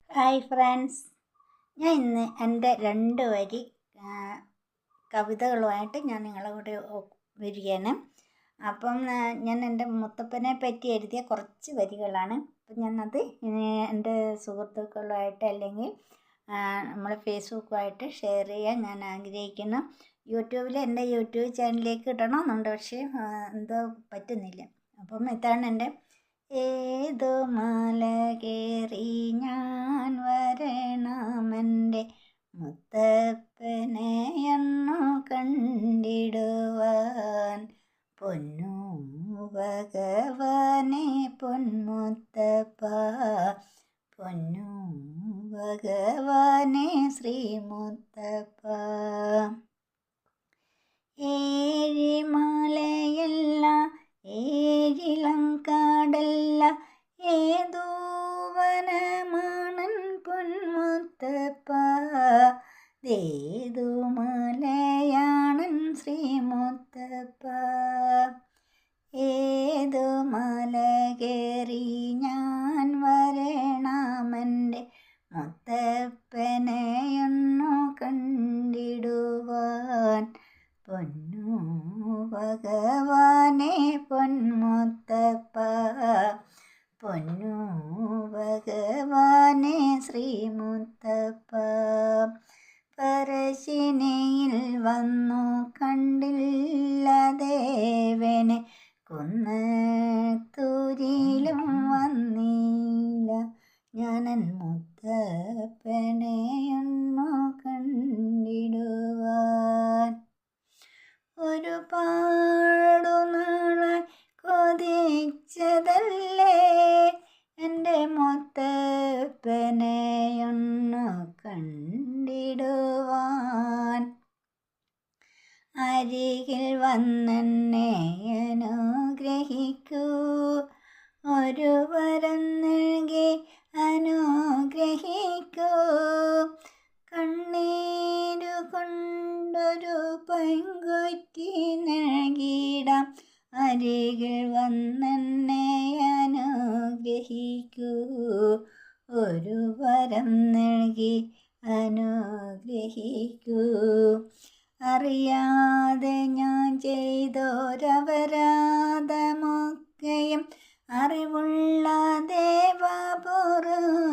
Hi friends, ഞാൻ ഇന്ന് എൻ്റെ 2 വരി കവിതകളുമായിട്ട് ഞാൻ നിങ്ങളുടെ കൂടെ വരികയാണ്. അപ്പം ഞാൻ എൻ്റെ മുത്തപ്പനെ പറ്റി എഴുതിയ കുറച്ച് വരികളാണ്. അപ്പം ഞാനത് എൻ്റെ സുഹൃത്തുക്കളുമായിട്ട് അല്ലെങ്കിൽ നമ്മൾ ഫേസ്ബുക്കുമായിട്ട് ഷെയർ ചെയ്യാൻ ഞാൻ ആഗ്രഹിക്കുന്നു. യൂട്യൂബിൽ എൻ്റെ യൂട്യൂബ് ചാനലിലേക്ക് ഇടണമെന്നുണ്ട്, പക്ഷേ എന്തോ പറ്റുന്നില്ല. അപ്പം ഇതാണ് എൻ്റെ ഏതു മല കയറി ഞാൻ വരണമെൻ്റെ മുത്തപ്പനെയെന്നു കണ്ടിടുവാൻ. പൊന്നു ഭഗവാനെ പൊന്മുത്തപ്പ, പൊന്നു ഭഗവാനെ ശ്രീമുത്തപ്പ. ഏഴിമലയല്ല ഏഴിലങ്കാടല്ല ഏതോ വനമാണൻ പൊന്മുത്തപ്പ, ഏതു മലയാണൻ ശ്രീമുത്തപ്പ. ഏതു മല കയറി ഞാൻ വരണമെൻ്റെ മുത്തപ്പനെയൊന്നു കണ്ടിടുവാൻ. പൊന്നു ഭഗവാനെ പൊന്മുത്തപ്പ, പൊന്നു ഭഗവാനെ ശ്രീമുത്തപ്പ. പറശ്ശിനിയിൽ വന്നു കണ്ടില്ല ദേവനെ, കുന്നത്തൂരിലും വന്നില്ല ഞാനൻ മുത്തപ്പനെയൊന്നു കണ്ടിടുവാൻ. ഒരുപാടു നാളായി കൊതിച്ചതല്ലേ എൻ്റെ മുത്തപ്പനെയൊന്നു കണ്ടിടുവാൻ. അരികിൽ വന്നെന്നെ അനുഗ്രഹിക്കൂ, ഒരു വരം നൽകി അനുഗ്രഹിക്കൂ. കണ്ണീരു കൊണ്ടൊരു പൈങ്കുറ്റി നൽകിടാം, അരികിൽ വന്നെന്നെ അനുഗ്രഹിക്കൂ, ഒരു വരം നൽകി അനുഗ്രഹിക്കൂ. അറിയാതെ ഞാൻ ചെയ്തൊരപരാധമൊക്കെയും അറിവുള്ള ദേവ പൊറുക്കണേ.